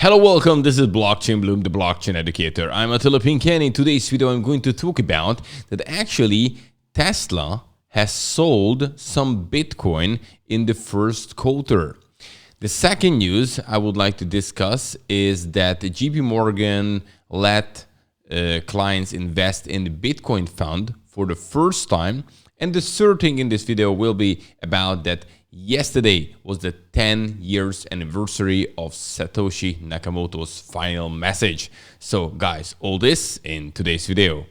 Hello, welcome. This is Blockchain Bloom, the blockchain educator. I'm Attila Pinken. In today's video, I'm going to talk about that actually Tesla has sold some Bitcoin in the first quarter. The second news I would like to discuss is that the JP Morgan let clients invest in the Bitcoin fund for the first time. And the third thing in this video will be about that yesterday was the 10 years anniversary of Satoshi Nakamoto's final message. So guys, all this in today's video.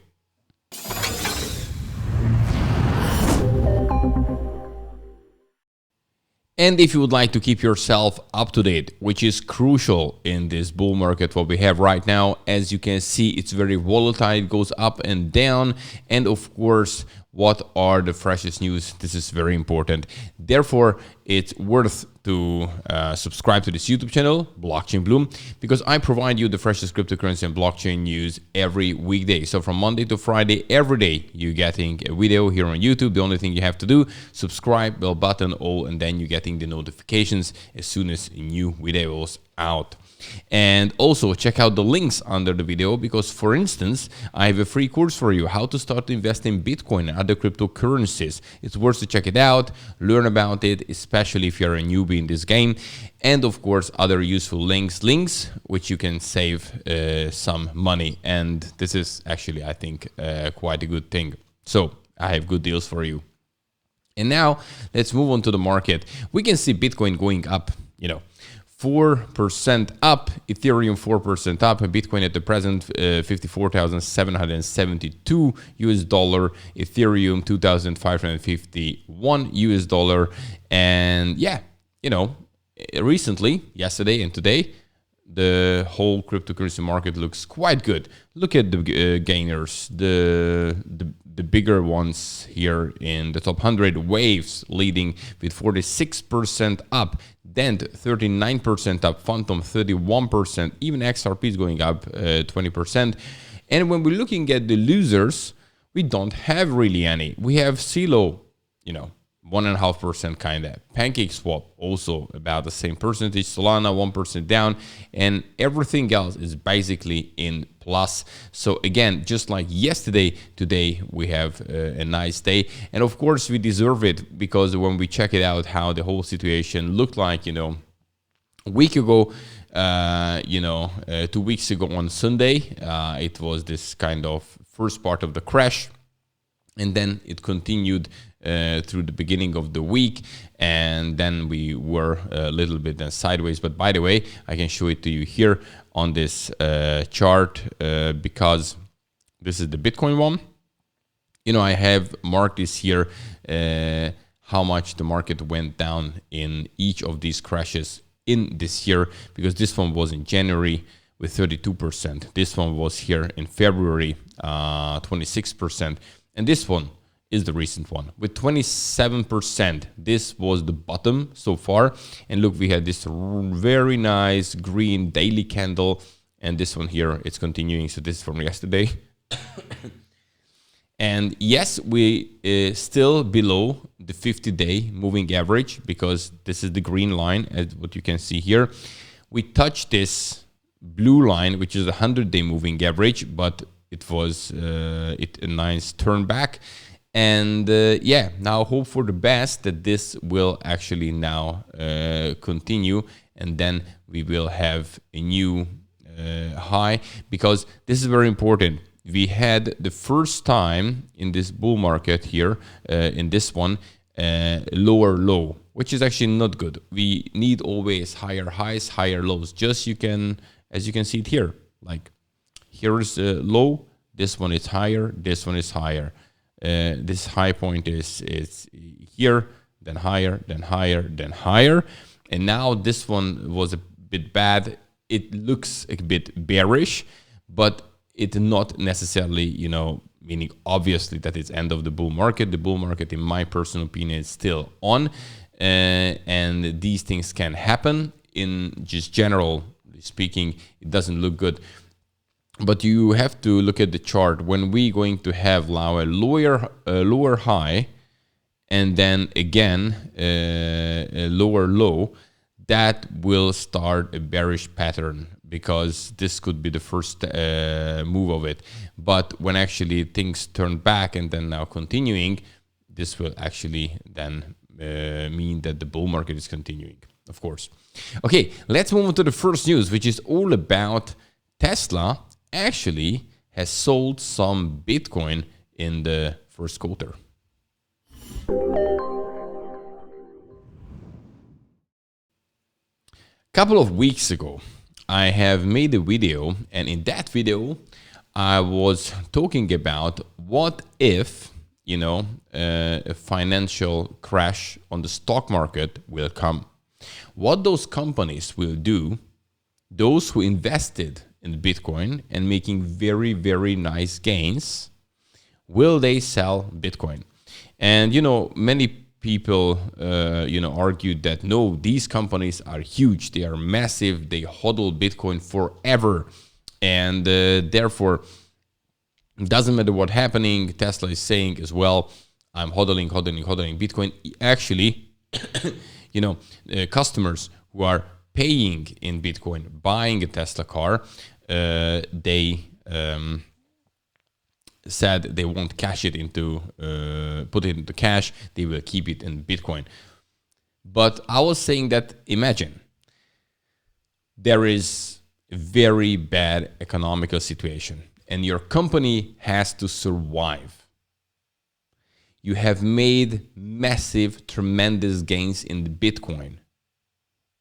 And if you would like to keep yourself up to date, which is crucial in this bull market what we have right now, as you can see, it's very volatile, it goes up and down. And of course, what are the freshest news? This is very important. Therefore, it's worth to subscribe to this YouTube channel, Blockchain Bloom, because I provide you the freshest cryptocurrency and blockchain news every weekday. So from Monday to Friday, every day, you're getting a video here on YouTube. The only thing you have to do, subscribe, bell button, all, and then you're getting the notifications as soon as new videos out. And also check out the links under the video because, for instance, I have a free course for you, how to start investing in Bitcoin and other cryptocurrencies. It's worth to check it out, learn about it, especially if you're a newbie in this game. And of course, other useful links which you can save some money. And this is actually, I think, quite a good thing. So I have good deals for you. And now let's move on to the market. We can see Bitcoin going up, 4% up, Ethereum 4% up, Bitcoin at the present 54,772 US dollar, Ethereum 2,551 US dollar. And yeah, recently, yesterday and today, the whole cryptocurrency market looks quite good. Look at the gainers, the bigger ones here in the top 100, Waves leading with 46% up, Dent 39% up, Phantom 31%, even XRP is going up 20%. And when we're looking at the losers, we don't have really any. We have CeeLo, 1.5% kind of. PancakeSwap also about the same percentage. Solana 1% down, and everything else is basically in plus. So again, just like yesterday, today we have a nice day, and of course we deserve it because when we check it out, how the whole situation looked like, a week ago, 2 weeks ago on Sunday, it was this kind of first part of the crash. And then it continued through the beginning of the week, and then we were a little bit then sideways. But by the way, I can show it to you here on this chart because this is the Bitcoin one. I have marked this here how much the market went down in each of these crashes in this year, because this one was in January with 32%. This one was here in February, 26%. And this one is the recent one with 27%. This was the bottom so far. And look, we had this very nice green daily candle. And this one here, it's continuing. So this is from yesterday. And yes, we still below the 50-day moving average because this is the green line, as what you can see here. We touched this blue line, which is a 100-day moving average, but it was a nice turn back. And yeah, now hope for the best that this will actually now continue, and then we will have a new high, because this is very important. We had the first time in this bull market here, in this one, lower low, which is actually not good. We need always higher highs, higher lows. Just as you can see it here, like here is low, this one is higher, this one is higher. This high point is here, then higher, then higher, then higher. And now this one was a bit bad. It looks a bit bearish, but it's not necessarily, meaning obviously that it's end of the bull market. The bull market, in my personal opinion, is still on. And these things can happen. In just general speaking, it doesn't look good. But you have to look at the chart. When we're going to have now a lower high, and then again a lower low, that will start a bearish pattern because this could be the first move of it. But when actually things turn back and then now continuing, this will actually then mean that the bull market is continuing, of course. Okay, let's move on to the first news, which is all about Tesla actually has sold some Bitcoin in the first quarter. Couple of weeks ago, I have made a video, and in that video, I was talking about what if, a financial crash on the stock market will come. What those companies will do, those who invested in Bitcoin and making very, very nice gains, will they sell Bitcoin? And, many people, argued that no, these companies are huge, they are massive, they hodl Bitcoin forever, and therefore, it doesn't matter what's happening. Tesla is saying as well, I'm hodling Bitcoin. Actually, customers who are paying in Bitcoin, buying a Tesla car, they said they won't cash it into, put it into cash. They will keep it in Bitcoin. But I was saying that, imagine there is a very bad economical situation and your company has to survive. You have made massive, tremendous gains in the Bitcoin.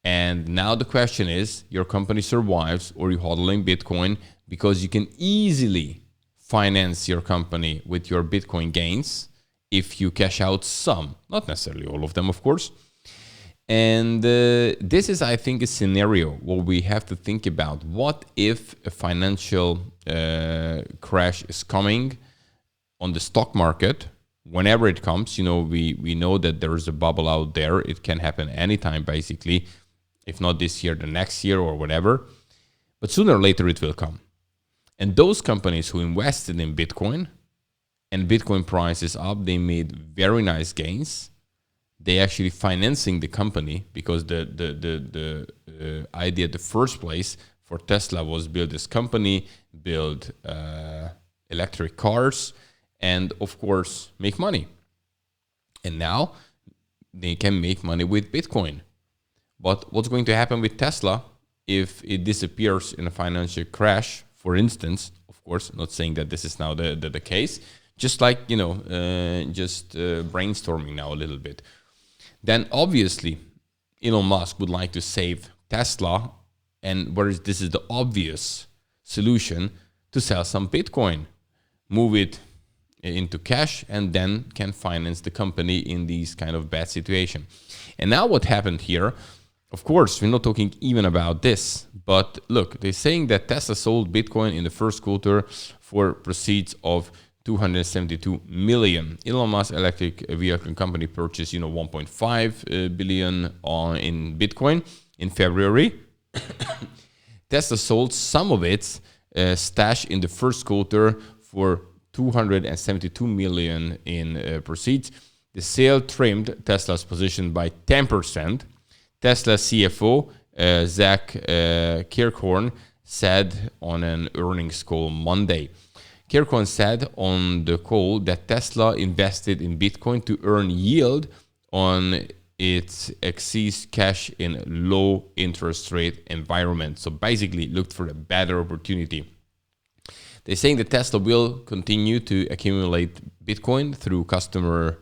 And now the question is, your company survives or you're hodling Bitcoin because you can easily finance your company with your Bitcoin gains if you cash out some, not necessarily all of them, of course. And this is, I think, a scenario where we have to think about what if a financial crash is coming on the stock market. Whenever it comes, we know that there is a bubble out there. It can happen anytime, basically. If not this year, the next year or whatever. But sooner or later it will come. And those companies who invested in Bitcoin and Bitcoin price is up, they made very nice gains. They actually financing the company because the idea at the first place for Tesla was build this company, build electric cars, and of course make money. And now they can make money with Bitcoin. But what's going to happen with Tesla if it disappears in a financial crash, for instance? Of course, not saying that this is now the case, just like, brainstorming now a little bit. Then obviously Elon Musk would like to save Tesla, and whereas this is the obvious solution, to sell some Bitcoin, move it into cash, and then can finance the company in these kind of bad situation. And now what happened here, of course, we're not talking even about this, but look, they're saying that Tesla sold Bitcoin in the first quarter for proceeds of 272 million. Elon Musk electric vehicle company purchased, 1.5 billion in Bitcoin in February. Tesla sold some of its stash in the first quarter for 272 million in proceeds. The sale trimmed Tesla's position by 10%. Tesla CFO Zach Kirkhorn said on an earnings call Monday. Kirkhorn said on the call that Tesla invested in Bitcoin to earn yield on its excess cash in low interest rate environment. So basically looked for a better opportunity. They're saying that Tesla will continue to accumulate Bitcoin through customer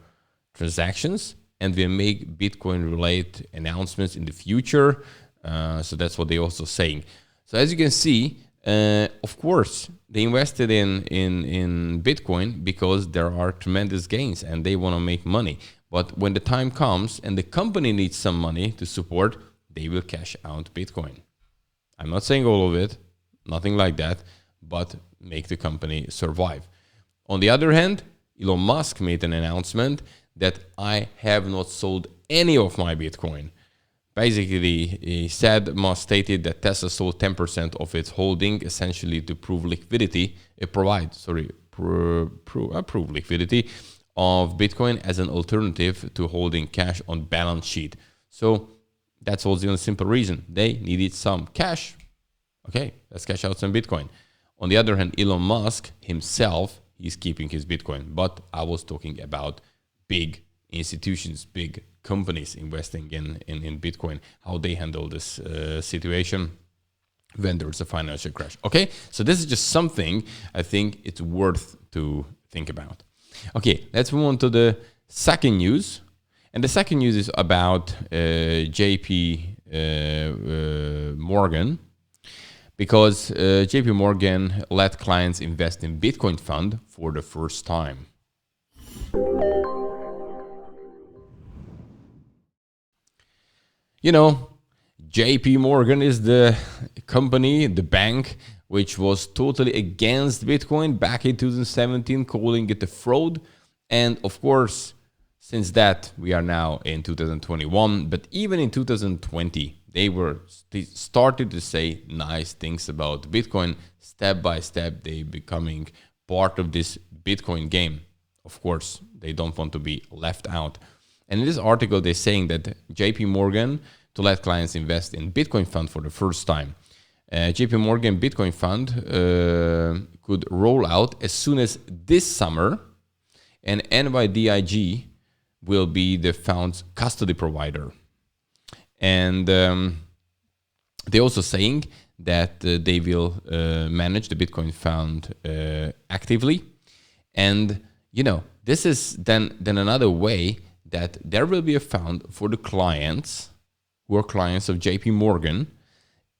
transactions and will make Bitcoin-related announcements in the future. So that's what they're also saying. So as you can see, of course, they invested in Bitcoin because there are tremendous gains and they want to make money. But when the time comes and the company needs some money to support, they will cash out Bitcoin. I'm not saying all of it, nothing like that, but make the company survive. On the other hand, Elon Musk made an announcement that I have not sold any of my Bitcoin. Basically, he said, Musk stated that Tesla sold 10% of its holding, essentially to prove liquidity, prove liquidity of Bitcoin as an alternative to holding cash on balance sheet. So that's also the simple reason. They needed some cash. Okay, let's cash out some Bitcoin. On the other hand, Elon Musk himself, he's keeping his Bitcoin. But I was talking about big institutions, big companies investing in Bitcoin, how they handle this situation when there's a financial crash. Okay, so this is just something I think it's worth to think about. Okay, let's move on to the second news. And the second news is about JP Morgan, because JP Morgan let clients invest in Bitcoin fund for the first time. You know, JP Morgan is the company, the bank, which was totally against Bitcoin back in 2017, calling it a fraud. And of course, since that, we are now in 2021. But even in 2020, they started to say nice things about Bitcoin. Step by step, they becoming part of this Bitcoin game. Of course, they don't want to be left out. And in this article, they're saying that JP Morgan to let clients invest in Bitcoin fund for the first time. JP Morgan Bitcoin fund could roll out as soon as this summer, and NYDIG will be the fund's custody provider. And they're also saying that they will manage the Bitcoin fund actively. And, you know, this is then another way that there will be a fund for the clients who are clients of JP Morgan.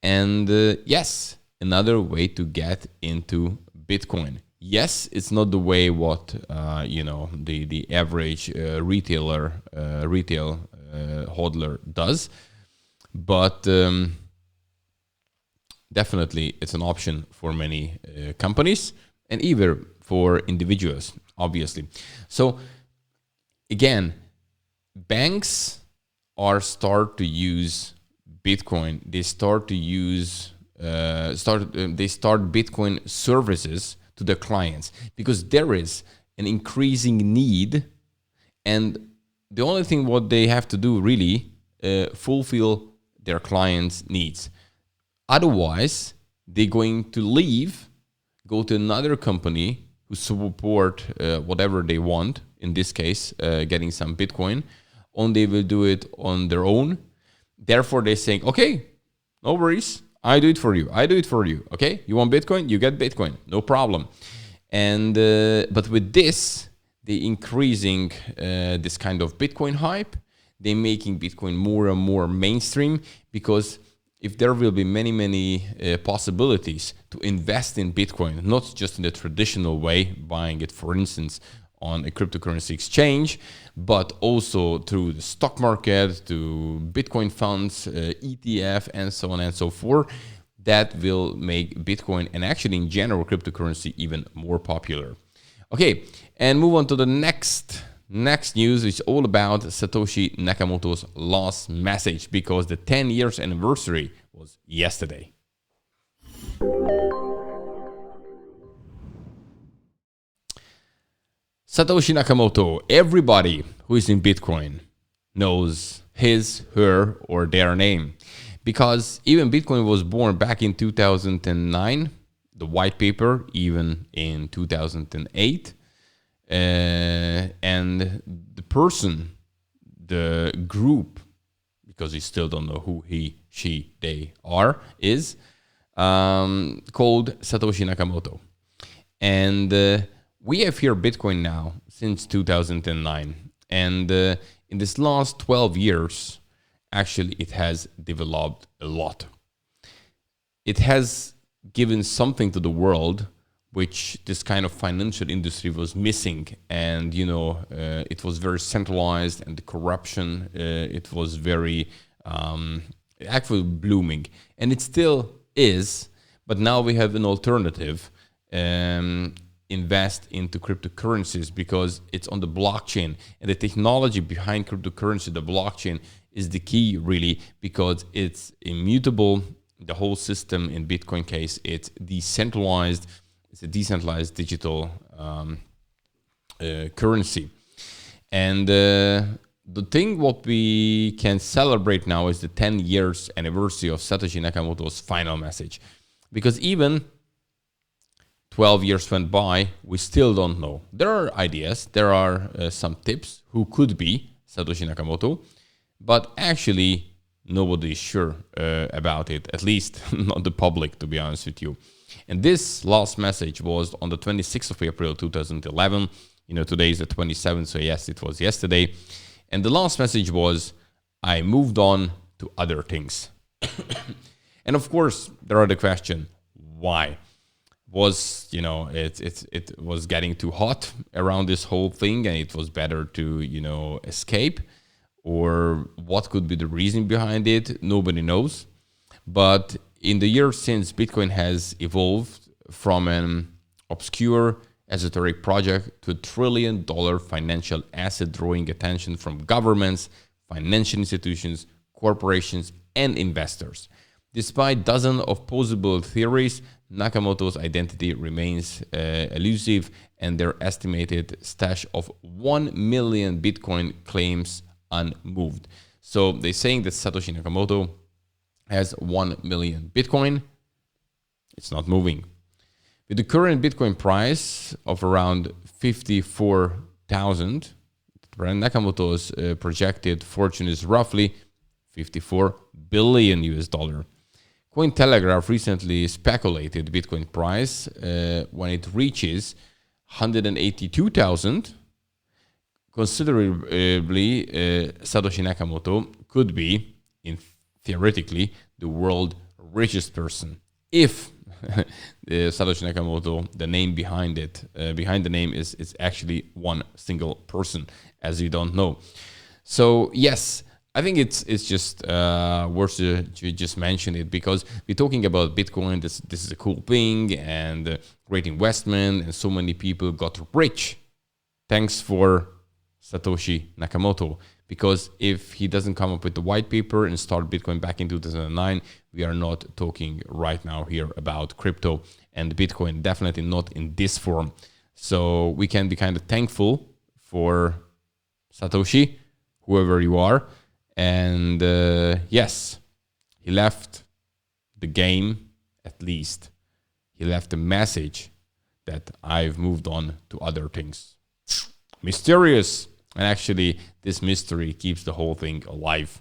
And yes, another way to get into Bitcoin. Yes, it's not the way what the average retail hodler does, but definitely it's an option for many companies and even for individuals, obviously. So again, banks start to use Bitcoin. They start to use they start Bitcoin services to the clients because there is an increasing need, and the only thing what they have to do really fulfill their clients' needs. Otherwise, they're going to leave, go to another company who support whatever they want. In this case, getting some Bitcoin, and they will do it on their own. Therefore, they're saying, okay, no worries. I do it for you. I do it for you. Okay, you want Bitcoin? You get Bitcoin. No problem. And but with this, they increasing this kind of Bitcoin hype. They're making Bitcoin more and more mainstream, because if there will be many possibilities to invest in Bitcoin, not just in the traditional way, buying it, for instance, on a cryptocurrency exchange, but also through the stock market, to Bitcoin funds, ETF, and so on and so forth, that will make Bitcoin, and actually in general cryptocurrency, even more popular. Okay, and move on to the next news. Is all about Satoshi Nakamoto's last message, because the 10 years anniversary was yesterday. Satoshi Nakamoto, everybody who is in Bitcoin knows his, her, or their name, because even Bitcoin was born back in 2009, the white paper even in 2008, and the person, the group, because we still don't know who he, she, they are, is called Satoshi Nakamoto. And we have here Bitcoin now since 2009. And in this last 12 years, actually, it has developed a lot. It has given something to the world which this kind of financial industry was missing. And, it was very centralized, and the corruption, it was very actually blooming. And it still is, but now we have an alternative. Invest into cryptocurrencies, because it's on the blockchain, and the technology behind cryptocurrency, the blockchain, is the key really, because it's immutable. The whole system in Bitcoin case, it's decentralized. It's a decentralized digital currency. And the thing what we can celebrate now is the 10 years anniversary of Satoshi Nakamoto's final message. because even 12 years went by, we still don't know. There are ideas, there are some tips who could be Satoshi Nakamoto, but actually nobody is sure about it, at least not the public, to be honest with you. And this last message was on the 26th of April 2011. Today is the 27th, so yes, it was yesterday. And the last message was, I moved on to other things. And of course, there are the question, why? Was, it was getting too hot around this whole thing and it was better to, escape? Or what could be the reason behind it? Nobody knows. But in the years since, Bitcoin has evolved from an obscure esoteric project to $1 trillion financial asset, drawing attention from governments, financial institutions, corporations, and investors. Despite dozens of plausible theories, Nakamoto's identity remains elusive, and their estimated stash of 1 million Bitcoin claims unmoved. So they're saying that Satoshi Nakamoto has 1 million Bitcoin. It's not moving. With the current Bitcoin price of around 54,000, Nakamoto's projected fortune is roughly 54 billion US dollar. Cointelegraph recently speculated Bitcoin price when it reaches 182,000. Considerably, Satoshi Nakamoto could be, theoretically, the world's richest person. If Satoshi Nakamoto, the name behind it, behind the name is actually one single person, as you don't know. So yes, I think it's just worth to just mention it, because we're talking about Bitcoin. This is a cool thing and great investment, and so many people got rich thanks for Satoshi Nakamoto. Because if he doesn't come up with the white paper and start Bitcoin back in 2009, we are not talking right now here about crypto and Bitcoin, definitely not in this form. So we can be kind of thankful for Satoshi, whoever you are. And yes, he left the game, at least. He left a message that I've moved on to other things. Mysterious. And actually, this mystery keeps the whole thing alive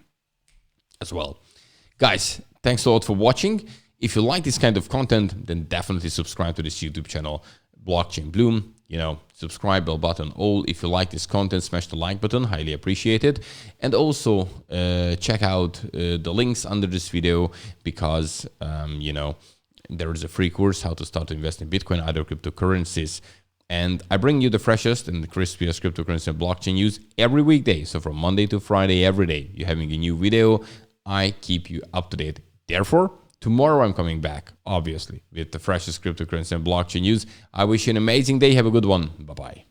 as well. Guys, thanks a lot for watching. If you like this kind of content, then definitely subscribe to this YouTube channel, Blockchain Bloom. Subscribe, bell button, all. If you like this content, smash the like button, highly appreciated. And also check out the links under this video, because, there is a free course, how to start to invest in Bitcoin, other cryptocurrencies. And I bring you the freshest and the crispiest cryptocurrency and blockchain news every weekday. So from Monday to Friday, every day, you're having a new video. I keep you up to date. Therefore, tomorrow I'm coming back, obviously, with the freshest cryptocurrency and blockchain news. I wish you an amazing day. Have a good one. Bye-bye.